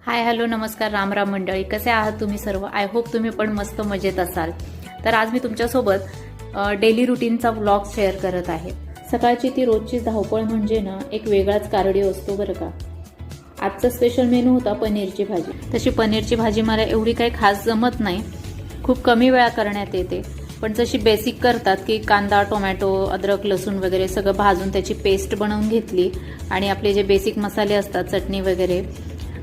Hi hello नमस्कार राम राम मंडळी, कसे आहात तुम्ही सर्व? आय होप तुम्ही पण मस्त मजेत असाल. तर आज मी तुमच्यासोबत डेली रुटीनचा व्लॉग शेअर करत आहे. सकाळची ती रोजची धावपळ म्हणजे ना एक वेगळाच कार्डिओ असतो बरं का. आजचा स्पेशल मेनू होता पनीरची भाजी. तशी पनीरची भाजी मला एवढी काही खास जमत नाही, खूप कमी वेळा करण्यात येते. पण जशी बेसिक करतात की कांदा टोमॅटो अद्रक लसूण वगैरे सगळं भाजून त्याची पेस्ट बनवून घेतली आणि आपले जे बेसिक मसाले असतात चटणी वगैरे,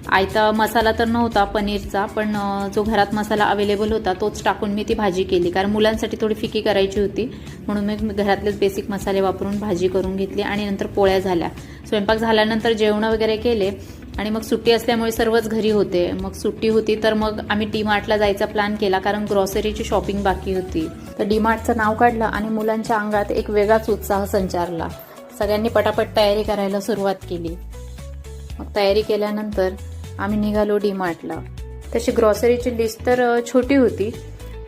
आयता मसाला तर नव्हता पनीरचा, पण जो घरात मसाला अवेलेबल होता तोच टाकून मी ती भाजी केली. कारण मुलांसाठी थोडी फिकी करायची होती म्हणून मी घरातलेच बेसिक मसाले वापरून भाजी करून घेतली आणि नंतर पोळ्या झाल्या. स्वयंपाक झाल्यानंतर जेवण वगैरे केले आणि मग सुट्टी असल्यामुळे सर्वच घरी होते. मग सुट्टी होती तर मग आम्ही डी-मार्टला जायचा प्लॅन केला कारण ग्रॉसरीची शॉपिंग बाकी होती. तर डी-मार्टचं नाव काढलं आणि मुलांच्या अंगात एक वेगळाच उत्साह संचारला. सगळ्यांनी पटापट तयारी करायला सुरुवात केली. मग तयारी केल्यानंतर आम्ही निघालो डी-मार्टला. तशी ग्रॉसरीची लिस्ट तर छोटी होती,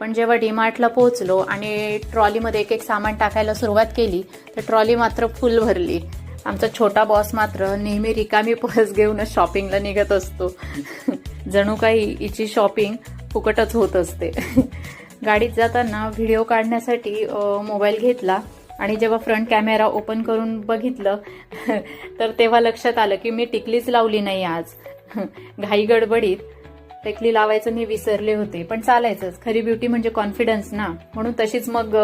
पण जेव्हा डी-मार्टला पोहोचलो आणि ट्रॉलीमध्ये एक एक सामान टाकायला सुरुवात केली तर ट्रॉली मात्र फुल भरली. आमचा छोटा बॉस मात्र नेहमी रिकामी पर्स घेऊनच शॉपिंगला निघत असतो. जणू काही हिची शॉपिंग फुकटच होत असते. गाडीत जाताना व्हिडिओ काढण्यासाठी मोबाईल घेतला आणि जेव्हा फ्रंट कॅमेरा ओपन करून बघितलं तर तेव्हा लक्षात आलं की मी टिकलीच लावली नाही आज. घाई गडबडीत टिकली लावायचं मी विसरले होते, पण चालायचंच. खरी ब्युटी म्हणजे कॉन्फिडन्स ना, म्हणून तशीच मग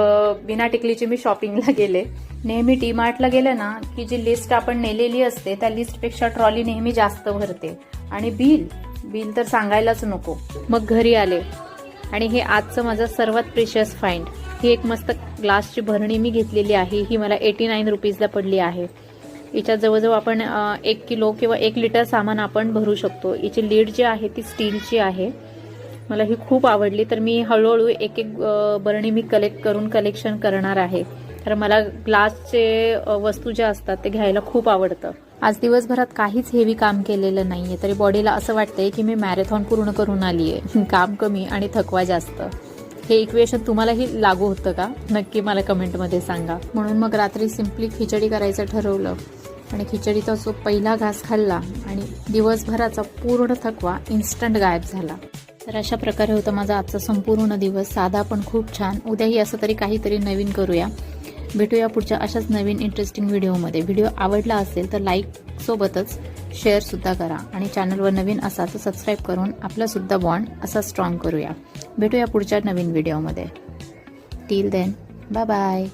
बिना टिकलीची मी शॉपिंगला गेले. नेहमी डी-मार्टला गेलं ना की जी लिस्ट आपण नेलेली असते त्या लिस्टपेक्षा ट्रॉली नेहमी जास्त भरते. आणि बिल तर सांगायलाच नको. मग घरी आले आणि हे आजचं माझं सर्वात प्रिशियस फाइंड. ही एक मस्त ग्लासची भरणी मी घेतलेली आहे. ही मला 89 रुपीजला पडली आहे. हिच्या जवळजवळ आपण 1 किलो किंवा 1 लिटर सामान आपण भरू शकतो. हिची लीड जी आहे ती स्टीलची आहे. मला ही खूप आवडली, तर मी हळूहळू एक एक बरणी मी कलेक्शन करणार आहे. तर मला ग्लासचे वस्तू ज्या असतात ते घ्यायला खूप आवडतं. आज दिवसभरात काहीच हेवी काम केलेलं नाहीये, तरी बॉडीला असं वाटतंय की मी मॅरेथॉन पूर्ण करून आलीये. काम कमी आणि थकवा जास्त. हे इक्वेशन तुम्हालाही लागू होतं का? नक्की मला कमेंटमध्ये सांगा. म्हणून मग रात्री सिम्पली खिचडी करायचं ठरवलं आणि खिचडीचा जो पहिला घास खाल्ला आणि दिवसभराचा पूर्ण थकवा इन्स्टंट गायब झाला. तर अशा प्रकारे होता माझा आजचा संपूर्ण दिवस. साधा पण खूप छान. उद्याही असं तरी काहीतरी नवीन करूया. भेटूया पुढच्या अशाच नवीन इंटरेस्टिंग व्हिडिओमध्ये. व्हिडिओ आवडला असेल तर लाईक सोबतच शेअर सुद्धा करा आणि चॅनलवर नवीन असाल तर सबस्क्राईब करून आपला सुद्धा बॉन्ड असा स्ट्रॉंग करूया. भेटूया पुढच्या नवीन व्हिडिओमध्ये. Till then bye bye.